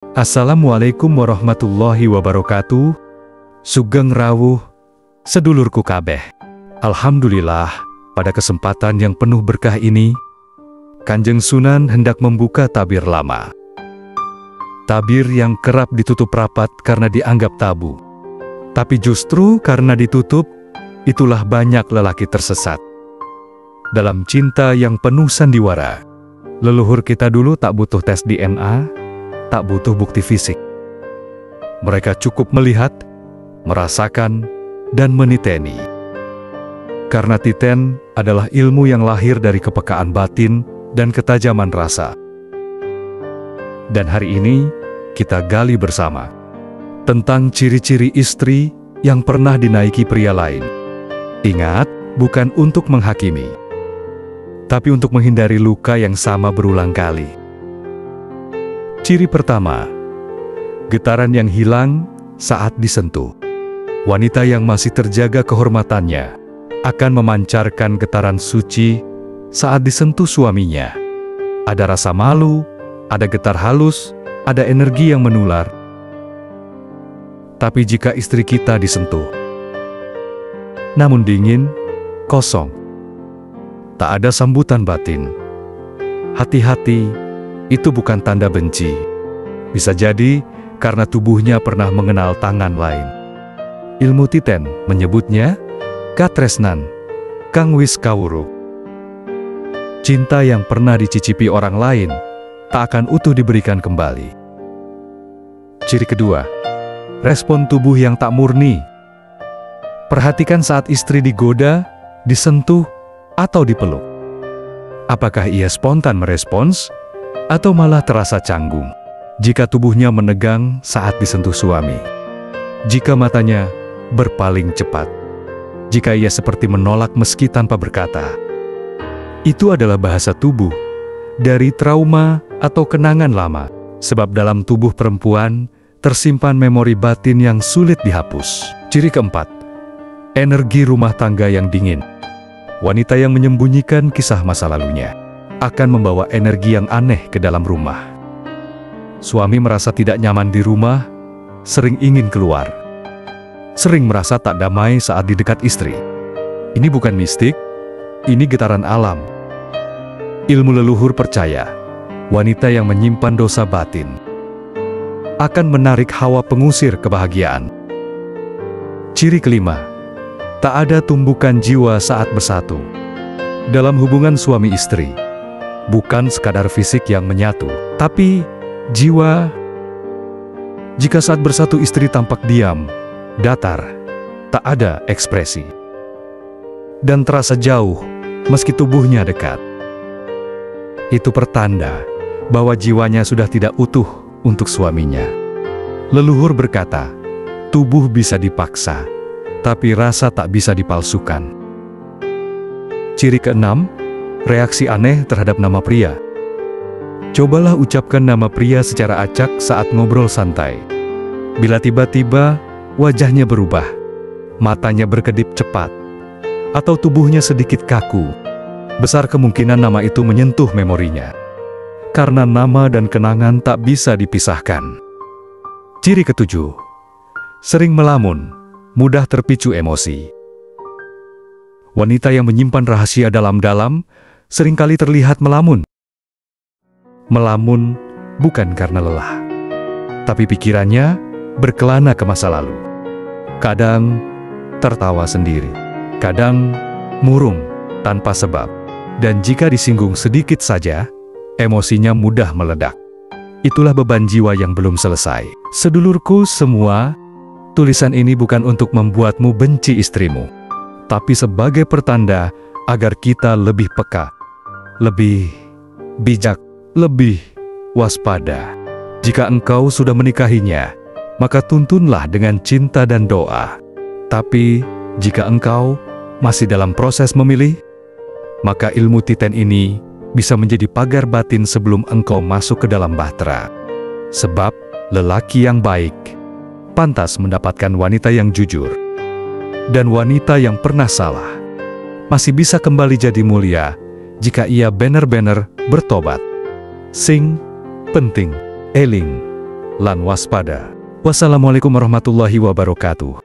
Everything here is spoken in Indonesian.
Assalamualaikum warahmatullahi wabarakatuh. Sugeng rawuh, sedulurku kabeh. Alhamdulillah, pada kesempatan yang penuh berkah ini, Kanjeng Sunan hendak membuka tabir lama. Tabir yang kerap ditutup rapat karena dianggap tabu. Tapi justru karena ditutup, itulah banyak lelaki tersesat. Dalam cinta yang penuh sandiwara, leluhur kita dulu tak butuh tes DNA, tak butuh bukti fisik. Mereka cukup melihat, merasakan, dan meniteni. Karena titen adalah ilmu yang lahir dari kepekaan batin dan ketajaman rasa. Dan hari ini, kita gali bersama tentang ciri-ciri istri yang pernah dinaiki pria lain. Ingat, bukan untuk menghakimi, tapi untuk menghindari luka yang sama berulang kali. Ciri pertama, getaran yang hilang saat disentuh. Wanita yang masih terjaga kehormatannya akan memancarkan getaran suci saat disentuh suaminya. Ada rasa malu, ada getar halus, ada energi yang menular. Tapi jika istri kita disentuh, namun dingin, kosong, tak ada sambutan batin, hati-hati, itu bukan tanda benci. Bisa jadi karena tubuhnya pernah mengenal tangan lain. Ilmu titen menyebutnya katresnan, kang wis kawruh. Cinta yang pernah dicicipi orang lain tak akan utuh diberikan kembali. Ciri kedua, respon tubuh yang tak murni. Perhatikan saat istri digoda, disentuh, atau dipeluk. Apakah ia spontan merespons, atau malah terasa canggung? Jika tubuhnya menegang saat disentuh suami, jika matanya berpaling cepat, jika ia seperti menolak meski tanpa berkata, itu adalah bahasa tubuh dari trauma atau kenangan lama. Sebab dalam tubuh perempuan tersimpan memori batin yang sulit dihapus. Ciri keempat, energi rumah tangga yang dingin. Wanita yang menyembunyikan kisah masa lalunya akan membawa energi yang aneh ke dalam rumah. Suami merasa tidak nyaman di rumah, sering ingin keluar. Sering merasa tak damai saat di dekat istri. Ini bukan mistik, ini getaran alam. Ilmu leluhur percaya, wanita yang menyimpan dosa batin akan menarik hawa pengusir kebahagiaan. Ciri kelima, tak ada tumbukan jiwa saat bersatu. Dalam hubungan suami istri, bukan sekadar fisik yang menyatu, tapi jiwa. Jika saat bersatu istri tampak diam, datar, tak ada ekspresi, dan terasa jauh meski tubuhnya dekat, itu pertanda bahwa jiwanya sudah tidak utuh untuk suaminya. Leluhur berkata, tubuh bisa dipaksa, tapi rasa tak bisa dipalsukan. Ciri keenam, reaksi aneh terhadap nama pria. Cobalah ucapkan nama pria secara acak saat ngobrol santai. Bila tiba-tiba wajahnya berubah, matanya berkedip cepat, atau tubuhnya sedikit kaku, besar kemungkinan nama itu menyentuh memorinya. Karena nama dan kenangan tak bisa dipisahkan. Ciri ketujuh, sering melamun, mudah terpicu emosi. Wanita yang menyimpan rahasia dalam-dalam seringkali terlihat melamun. Melamun bukan karena lelah, tapi pikirannya berkelana ke masa lalu. Kadang tertawa sendiri, kadang murung tanpa sebab. Dan jika disinggung sedikit saja, emosinya mudah meledak. Itulah beban jiwa yang belum selesai. Sedulurku semua, tulisan ini bukan untuk membuatmu benci istrimu, tapi sebagai pertanda agar kita lebih peka, lebih bijak, lebih waspada. Jika engkau sudah menikahinya, maka tuntunlah dengan cinta dan doa. Tapi jika engkau masih dalam proses memilih, maka ilmu titen ini bisa menjadi pagar batin sebelum engkau masuk ke dalam bahtera. Sebab lelaki yang baik pantas mendapatkan wanita yang jujur. Dan wanita yang pernah salah masih bisa kembali jadi mulia jika ia benar-benar bertobat. Sing penting, eling, lan waspada. Wassalamualaikum warahmatullahi wabarakatuh.